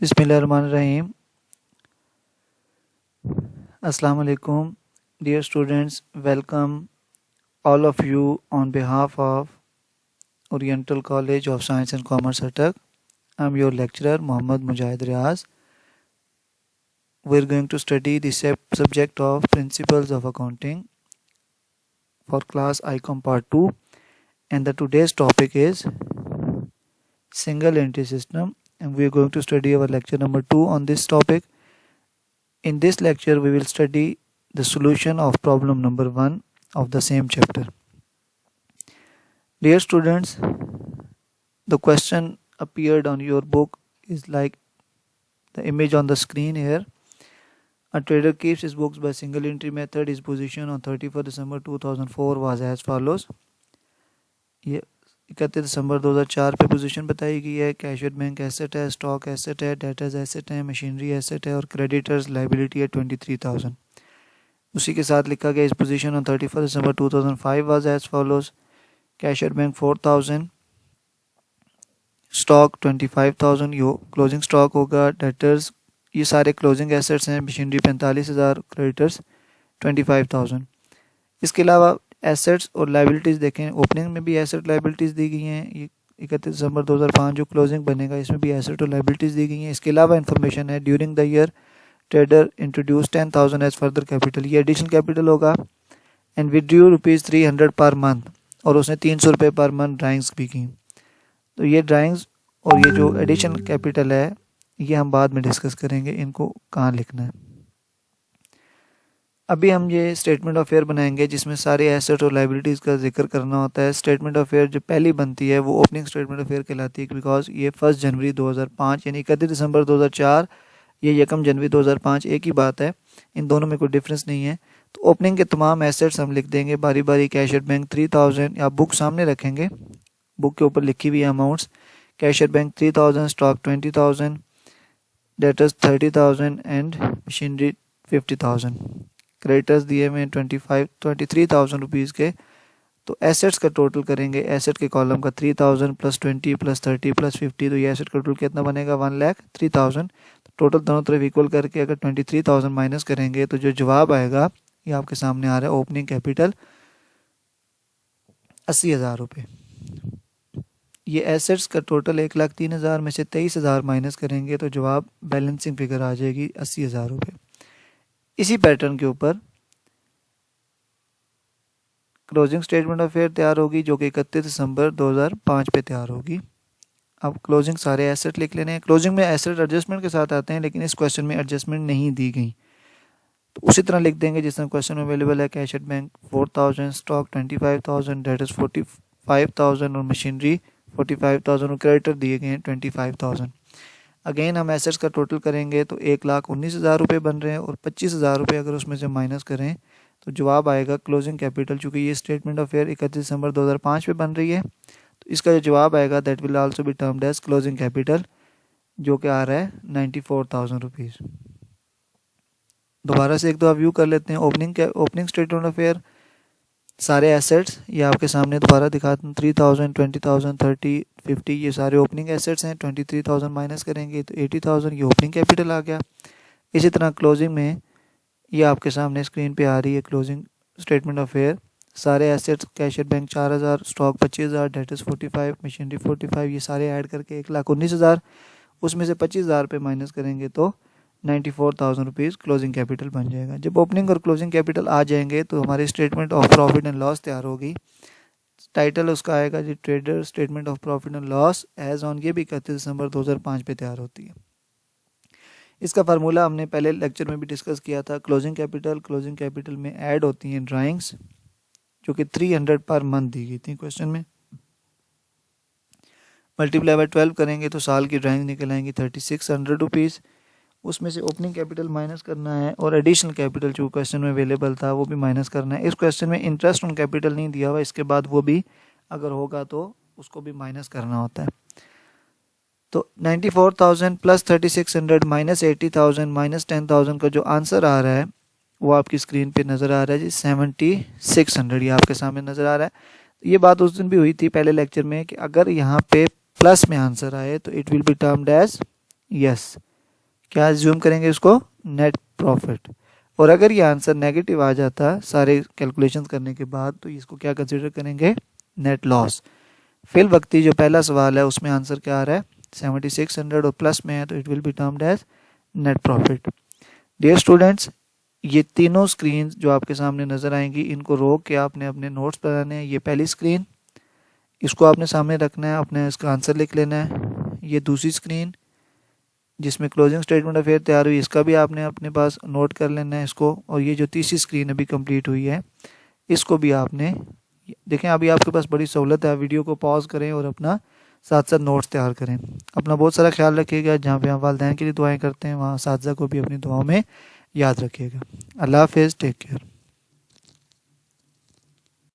Bismillahirrahmanirrahim. Assalamu alaikum. Dear students, welcome all of you on behalf of Oriental College of Science and Commerce Attak. I am your lecturer Muhammad Mujahid Riaz. We are going to study the subject of Principles of Accounting for class ICOM part 2, and the today's topic is Single Entry System, and we are going to study our lecture number 2 on this topic. In this lecture, we will study the solution of problem number 1 of the same chapter. Dear students, the question appeared on your book is like the image on the screen here. A trader keeps his books by single entry method. His position on 31st December 2004 was as follows. ये 31 दिसंबर 2004 पे position बताई गई है. Cashier bank asset है, stock asset है, debtors asset है, machinery asset है और क्रेडिटर्स लाइबिलिटी है 23,000. उसी के साथ लिखा गया इस position on 31 December 2005 was as follows. Cashier bank 4,000, stock 25,000, यो क्लोजिंग स्टॉक होगा. डेटर्स ये सारे क्लोजिंग एसेट्स हैं. Machinery 45,000, creditors 25,000. इसके अलावा एसेट्स और लाइबिलिटीज़ देखें. ओपनिंग में भी एसेट लाइबिलिटीज़ दी गई हैं. ये 31 दिसंबर 2005 जो क्लोजिंग बनेगा इसमें भी एसेट और लाइबिलिटीज़ दी गई हैं. इसके अलावा इन्फॉर्मेशन है during the year trader introduce 10,000 as further capital. ये एडिशनल कैपिटल होगा. एंड विड्रू ₹300 पर मंथ, और उसने 300 रुपये पर मंथ ड्राइंग्स भी की. तो ये ड्राइंग्स और ये जो एडिशनल कैपिटल है ये हम बाद में डिस्कस करेंगे इनको कहाँ लिखना है. अभी हम ये स्टेटमेंट ऑफ फेयर बनाएंगे जिसमें सारे एसेट और लाइबिलिटीज़ का जिक्र करना होता है. स्टेटमेंट ऑफ फेयर जो पहली बनती है वो ओपनिंग स्टेटमेंट ऑफ फेयर कहलाती है, बिकॉज ये 1 जनवरी 2005 यानी 31 दिसंबर 2004 ये 1 जनवरी 2005 एक ही बात है. इन दोनों में कोई डिफरेंस नहीं है. तो ओपनिंग के तमाम एसेट्स हम लिख देंगे बारी बारी. कैशियर बैंक 3,000, आप बुक सामने रखेंगे, बुक के ऊपर लिखी हुई amounts. Cashier bank 3,000, stock 20,000, debtors 30,000 and machinery 50,000. Creditors दिए हुए 23,000 रुपीज़ के. तो एसेट्स का टोटल करेंगे. एसेट के कॉलम का 3,000 प्लस 20 प्लस 30 प्लस 50, तो ये एसेट का टोटल कितना बनेगा 1,03,000. टोटल दोनों तरफ इक्वल करके अगर 23,000 माइनस करेंगे तो जो जवाब आएगा ये आपके सामने आ रहा है. ओपनिंग कैपिटल 80,000 रुपये. ये एसेट्स का टोटल 1,03,000 में से 23,000 माइनस करेंगे तो जवाब बैलेंसिंग फिगर आ जाएगी 80,000 रुपये. इसी पैटर्न के ऊपर क्लोजिंग स्टेटमेंट ऑफ फेयर तैयार होगी जो कि 31 दिसंबर 2005 पे तैयार होगी. अब क्लोजिंग सारे एसेट लिख लेने हैं. क्लोजिंग में एसेट एडजस्टमेंट के साथ आते हैं, लेकिन इस क्वेश्चन में एडजस्टमेंट नहीं दी गई. तो उसी तरह लिख देंगे जिस तरह क्वेश्चन में अवेलेबल है. कैशियर बैंक 4,000, स्टॉक 25,000, डेटर्स 45,000 और मशीनरी 45,000 और क्रेडिटर दिए गए हैं 25,000. अगेन हम एसेट्स का टोटल करेंगे तो 1,19,000 रुपये बन रहे हैं और 25,000 रुपये अगर उसमें से माइनस करें तो जवाब आएगा क्लोजिंग कैपिटल. चूँकि ये स्टेटमेंट ऑफ फेयर 31 दिसंबर 2005 पे बन रही है तो इसका जो जवाब आएगा that will also be termed as closing capital, जो कि आ रहा है 94,000 रुपीज़. दोबारा से एक दो व्यू कर लेते हैं. ओपनिंग स्टेटमेंट ऑफ फेयर सारे एसेट्स ये आपके सामने दोबारा दिखाते हैं. 3,000, 20,000, 30, 50 ये सारे ओपनिंग एसेट्स हैं. 23,000 माइनस करेंगे तो 80,000 ये ओपनिंग कैपिटल आ गया. इसी तरह क्लोजिंग में ये आपके सामने स्क्रीन पे आ रही है क्लोजिंग स्टेटमेंट ऑफ फेयर. सारे assets cashier bank 4,000, stock 25,000, debtors 45, machinery 45 ये सारे ऐड करके 1,19,000, उसमें से 25,000 पे माइनस करेंगे तो 94,000 रुपीज़ क्लोजिंग कैपिटल बन जाएगा. जब ओपनिंग और क्लोजिंग कैपिटल आ जाएंगे तो हमारी statement of profit and loss तैयार होगी. टाइटल उसका आएगा जी trader statement of profit and loss as on. ये भी 31 दिसंबर 2005 पे तैयार होती है. इसका फार्मूला हमने पहले लेक्चर में भी डिस्कस किया था. क्लोजिंग कैपिटल में ऐड होती हैं ड्राइंग्स जो कि 300 पर मंथ दी गई थी क्वेश्चन में. मल्टीप्लाई बाय 12 करेंगे तो साल की ड्राइंग निकल आएंगी 3,600 रुपीज़. उसमें से ओपनिंग कैपिटल माइनस करना है और एडिशनल कैपिटल जो क्वेश्चन में अवेलेबल था वो भी माइनस करना है. इस क्वेश्चन में इंटरेस्ट ऑन कैपिटल नहीं दिया हुआ, इसके बाद वो भी अगर होगा तो उसको भी माइनस करना होता है. तो 94,000 प्लस 3,600 माइनस 80,000 माइनस 10,000 का जो आंसर आ रहा है वो आपकी स्क्रीन पे नज़र आ रहा है जी 7,600. ये आपके सामने नज़र आ रहा है. ये बात उस दिन भी हुई थी पहले लेक्चर में कि अगर यहाँ पे प्लस में आंसर आए तो it will be termed as yes, क्या एज्यूम करेंगे इसको, नेट प्रॉफिट। और अगर ये आंसर नेगेटिव आ जाता सारे कैलकुलेशंस करने के बाद तो इसको क्या कंसिडर करेंगे, नेट लॉस। फिल वक्ती जो पहला सवाल है उसमें आंसर क्या आ रहा है 7600 और प्लस में है तो it will be termed as net profit. Dear students, ये तीनों स्क्रीन जो आपके सामने नज़र आएंगी इनको रोक के आपने अपने नोट्स बनाने हैं। ये पहली स्क्रीन, इसको आपने सामने रखना है, अपने इसका आंसर लिख लेना है। ये दूसरी स्क्रीन जिसमें क्लोजिंग स्टेटमेंट ऑफ फेयर तैयार हुई, इसका भी आपने अपने पास नोट कर लेना है इसको। और ये जो तीसरी स्क्रीन अभी कंप्लीट हुई है इसको भी आपने देखें। अभी आपके पास बड़ी सहूलत है, वीडियो को पॉज करें और अपना साथ साथ नोट्स तैयार करें। अपना बहुत सारा ख्याल रखिएगा, जहाँ पे हम वालिदैन के लिए दुआएं करते हैं वहाँ असातिज़ा को भी अपनी दुआओं में याद रखिएगा। अल्लाह हाफ़िज़, टेक केयर।